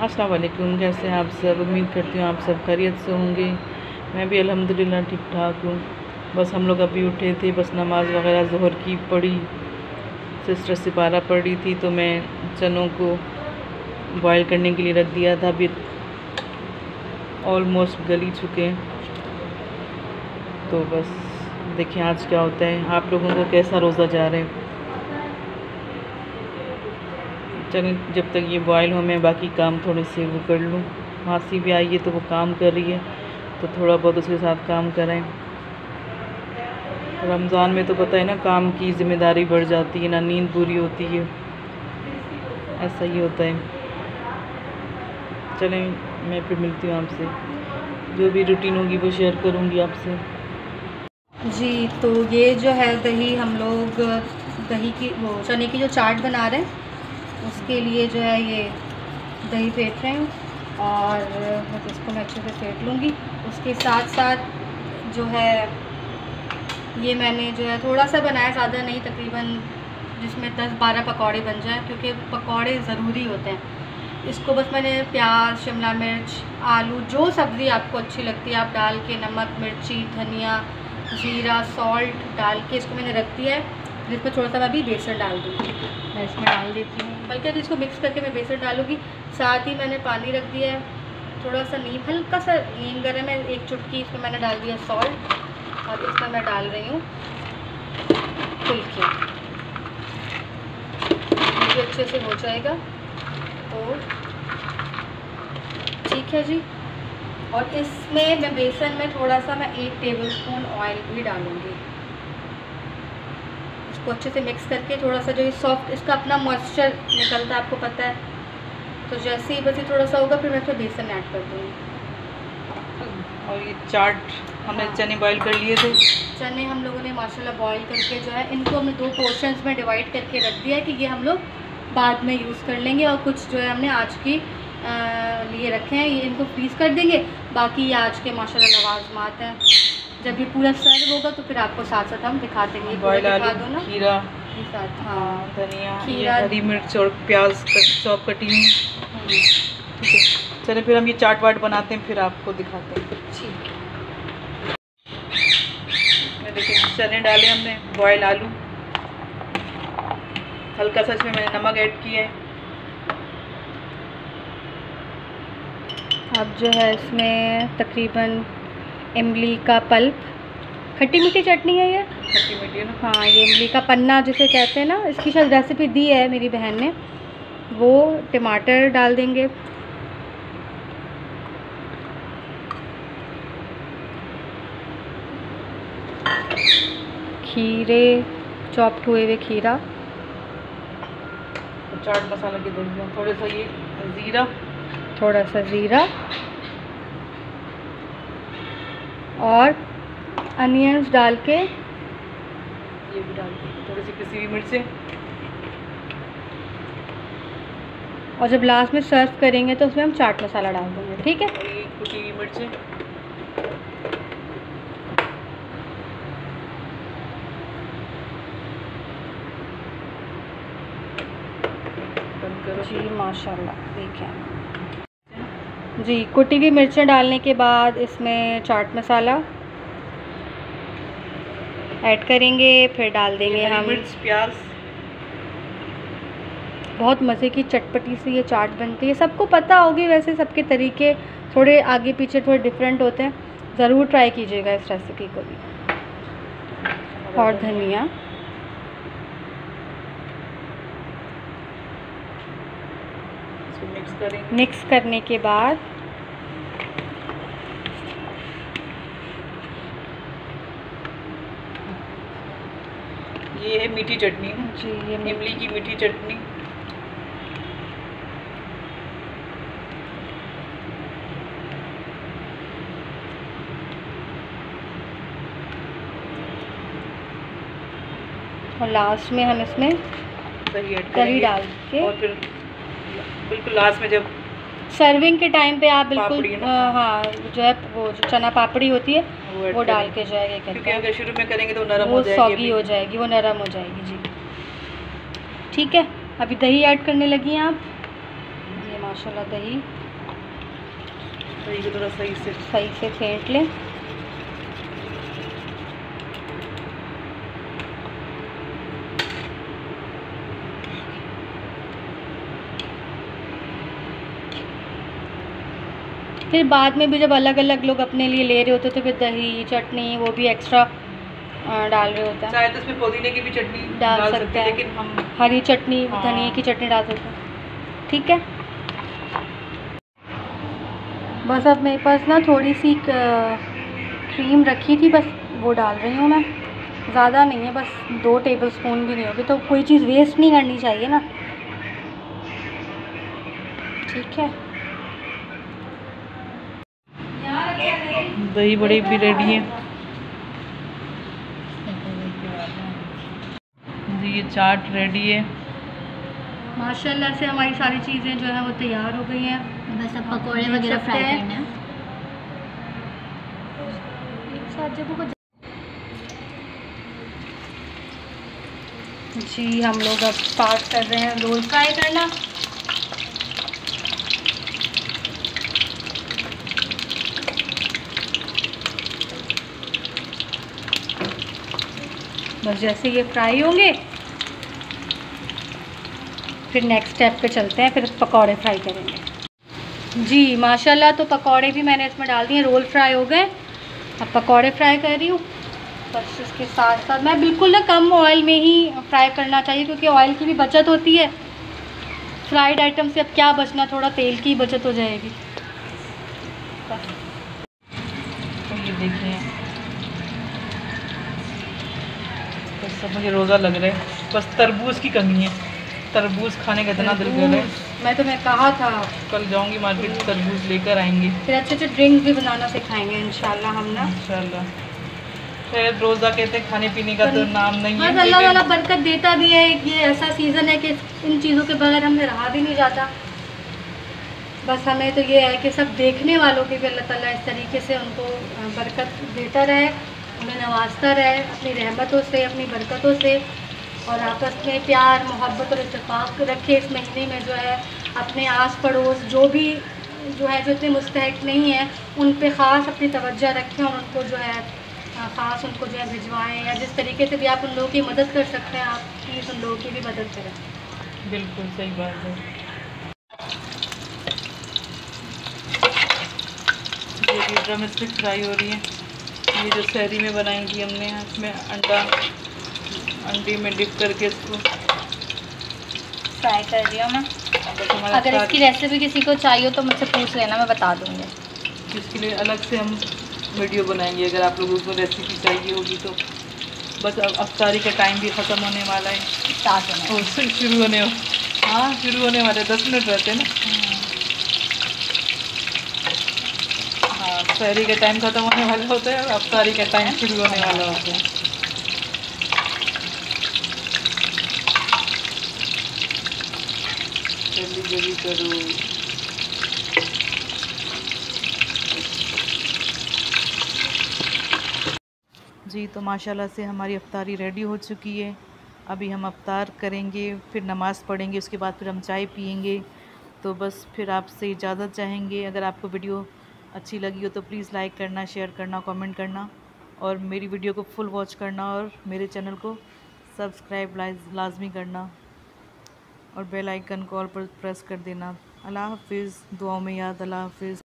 अस्सलाम वालेकुम, कैसे हैं आप सब। उम्मीद करती हूँ आप सब खैरियत से होंगे। मैं भी अल्हम्दुलिल्लाह ठीक ठाक हूँ। बस हम लोग अभी उठे थे, बस नमाज़ वगैरह ज़ोहर की पढ़ी, सिस्टर सिपारा पढ़ी थी, तो मैं चनों को बॉयल करने के लिए रख दिया था। अभी ऑलमोस्ट गल ही चुके हैं। तो बस देखें आज क्या होता है, आप लोगों का कैसा रोज़ा जा रहा है। चलें जब तक ये बॉयल हो मैं बाकी काम थोड़े से वो कर लूँ। मासी भी आई है तो वो काम कर रही है, तो थोड़ा बहुत उसके साथ काम करें। रमज़ान में तो पता है ना, काम की ज़िम्मेदारी बढ़ जाती है, ना नींद पूरी होती है, ऐसा ही होता है। चलें मैं फिर मिलती हूँ आपसे, जो भी रूटीन होगी वो शेयर करूँगी आपसे। जी तो ये जो है दही, हम लोग दही की वो चने की जो चाट बना रहे हैं, उसके लिए जो है ये दही फेंट रहे हूँ और बस इसको मैं अच्छे से फेंट लूँगी। उसके साथ साथ जो है ये मैंने जो है थोड़ा सा बनाया, ज़्यादा नहीं, तकरीबन जिसमें 10-12 पकौड़े बन जाए, क्योंकि पकौड़े ज़रूरी होते हैं। इसको बस मैंने प्याज, शिमला मिर्च, आलू, जो सब्ज़ी आपको अच्छी लगती है आप डाल के, नमक, मिर्ची, धनिया, जीरा, सॉल्ट डाल के इसको मैंने रख दिया है। जिसमें थोड़ा सा मैं अभी बेसन डाल दूँगी, मैं इसमें डाल देती हूँ, बल्कि अभी इसको मिक्स करके मैं बेसन डालूँगी। साथ ही मैंने पानी रख दिया है, थोड़ा सा नीम, हल्का सा नीम गरम है, 1 चुटकी इसमें मैंने डाल दिया सॉल्ट, और इसमें मैं डाल रही हूँ फुल्की। ये अच्छे से हो जाएगा तो ठीक है जी। और इसमें मैं बेसन में थोड़ा सा मैं 1 टेबलस्पून ऑयल भी डालूँगी। इसको अच्छे से मिक्स करके थोड़ा सा जो ये सॉफ्ट, इसका अपना मॉइस्चर निकलता है, आपको पता है, तो जैसे ही बस ये थोड़ा सा होगा फिर मैं इसमें बेसन ऐड कर दूँगी। और ये चाट हमने चने बॉईल कर लिए थे। चने हम लोगों ने माशाल्लाह बॉईल करके जो है इनको हमने 2 पोर्शंस में डिवाइड करके रख दिया है कि ये हम लोग बाद में यूज़ कर लेंगे, और कुछ जो है हमने आज की लिए रखे हैं, ये इनको फ्रीज़ कर देंगे। बाकी ये आज के माशाल्लाह लवाज़मात हैं। जब ये पूरा सर्व होगा तो फिर आपको साथ साथ हम दिखा देंगे। बॉयल आलू, खीरा, साथ, हाँ धनिया, खीरा, हरी मिर्च और प्याज चॉप कटी हुई। ठीक है, चलिए फिर हम ये चाट वाट बनाते हैं, फिर आपको दिखाते हैं। ठीक। देखिए चने डाले हमने, बॉयल आलू, हल्का सा इसमें मैंने नमक ऐड किया है। अब जो है इसमें तकरीबन इमली का पल्प, खट्टी मीठी चटनी है ये, खट्टी मीठी है ना, हाँ ये इमली का पन्ना जिसे कहते हैं ना, इसकी शायद रेसिपी दी है मेरी बहन ने। वो टमाटर डाल देंगे, खीरे, चॉप्ड हुए हुए खीरा, चाट मसाला की धनिया, थोड़ा सा ये ज़ीरा, थोड़ा सा ज़ीरा, और अनियंस डाल के, ये भी डाल के थोड़ी सी पिसी हुई मिर्चें। और जब लास्ट में सर्व करेंगे तो उसमें हम चाट मसाला डाल देंगे, ठीक है। और ये कुटी हुई मिर्चें, जी माशाल्लाह, देखें जी, कुटी हुई मिर्चें डालने के बाद इसमें चाट मसाला ऐड करेंगे, फिर डाल देंगे हम मिर्च, प्याज। बहुत मज़े की चटपटी सी ये चाट बनती है। सबको पता होगी वैसे, सबके तरीके थोड़े आगे पीछे थोड़े डिफरेंट होते हैं, ज़रूर ट्राई कीजिएगा इस रेसिपी को भी। और धनिया, मिक्स करने के बाद ये है मीठी चटनी जी, ये इमली की मीठी चटनी। और लास्ट में हम इसमें दही डाल के, और फिर बिल्कुल लास्ट में जब सर्विंग के टाइम पे आप बिल्कुल हाँ जो है वो जो चना पापड़ी होती है वो डाल के जो है, क्योंकि अगर शुरू में करेंगे तो नरम हो जाएगी, सॉगी हो जाएगी, वो नरम हो जाएगी जी। ठीक है, अभी दही ऐड करने लगी हैं आप, ये माशाल्लाह दही को थोड़ा सही से फेंट लें। फिर बाद में भी जब अलग अलग लोग अपने लिए ले रहे होते तो फिर दही चटनी वो भी एक्स्ट्रा डाल रहे होते हैं। चाहे तो इसमें पुदीने की भी चटनी डाल सकते हैं, लेकिन हम हरी चटनी हाँ। धनिया की चटनी डाल सकते हैं। ठीक है, बस अब मेरे पास ना थोड़ी सी क्रीम रखी थी, बस वो डाल रही हूँ मैं, ज़्यादा नहीं है, बस 2 टेबलस्पून भी नहीं होगी। तो कोई चीज़ वेस्ट नहीं करनी चाहिए ना। ठीक है, दही बड़ी भी रेडी है जी। ये चाट रेडी है माशाल्लाह से। हमारी सारी चीज़ें जो है वो तैयार हो गई हैं। बस अब पकौड़े वगैरह फ्राई करना है। जी हम लोग अब स्टार्ट कर रहे हैं रोल फ्राई करना। बस जैसे ये फ्राई होंगे फिर नेक्स्ट स्टेप पे चलते हैं, फिर पकौड़े फ्राई करेंगे। जी माशाल्लाह, तो पकौड़े भी मैंने इसमें डाल दिए, रोल फ्राई हो गए। अब पकौड़े फ्राई कर रही हूँ। बस इसके साथ साथ मैं बिल्कुल ना कम ऑयल में ही फ्राई करना चाहिए, क्योंकि ऑयल की भी बचत होती है। फ्राइड आइटम से अब क्या बचना, थोड़ा तेल की बचत हो जाएगी। तो ये देखें, बस सब मुझे रोज़ा लग रहा है, बस तरबूज की कमी है। तरबूज खाने का इतना दिल कर रहा है। मैं तुम्हें कहा था कल जाऊंगी मार्केट, तरबूज लेकर आएंगे। फिर अच्छे अच्छे ड्रिंक भी बनाना सिखाएंगे इंशाल्लाह हम ना। इंशाल्लाह। शायद रोज़ा कहते हैं खाने पीने का तो नाम नहीं है, बस अल्लाह ताला बरकत देता भी है। ये ऐसा सीज़न है कि इन चीज़ों के बगैर हमसे रहा भी नहीं जाता। बस हमें तो ये है कि सब देखने वालों की भी अल्लाह ताला इस तरीके से उनको बरकत देता रहे, उन्हें नवाजता रहे अपनी रहमतों से, अपनी बरकतों से, और आपस में प्यार मोहब्बत और इत्तेफाक रखे। इस महीने में जो है अपने आस पड़ोस जो भी जो है जो इतने मुस्तहिक नहीं है उन पे ख़ास अपनी तवज्जो रखें, और उनको जो है ख़ास उनको जो है भिजवाएँ, या जिस तरीके से भी आप उन लोगों की मदद कर सकते हैं आप प्लीज़ उन लोगों की भी मदद करें। बिल्कुल सही बात है। ये ड्रम स्टिक फ्राई हो रही है। ये जो सहरी में बनाई थी हमने, इसमें अंडे में डिप करके इसको फ्राई कर दिया मैं। अगर इसकी रेसिपी किसी को चाहिए तो मुझसे पूछ लेना, मैं बता दूँगी। इसके लिए अलग से हम वीडियो बनाएंगे अगर आप लोगों को रेसिपी चाहिए होगी तो। बस अब अफ्तारी का टाइम भी ख़त्म होने वाला है, शुरू होने वाले 10 मिनट रहते हैं ना। हाँ, सहरी का टाइम ख़त्म होने वाला होता है और अफ्तारी का टाइम शुरू होने वाला होता है। जल्दी करो। जी तो माशाल्लाह से हमारी अफ्तारी रेडी हो चुकी है। अभी हम अफ्तार करेंगे, फिर नमाज़ पढ़ेंगे, उसके बाद फिर हम चाय पियेंगे। तो बस फिर आपसे इजाज़त चाहेंगे। अगर आपको वीडियो अच्छी लगी हो तो प्लीज़ लाइक करना, शेयर करना, कमेंट करना, और मेरी वीडियो को फुल वॉच करना, और मेरे चैनल को सब्सक्राइब लाजमी करना, और बेल आइकन को ऑल पर प्रेस कर देना। अल्लाह हाफ़िज़। दुआओं में याद। अल्लाह हाफ़िज़।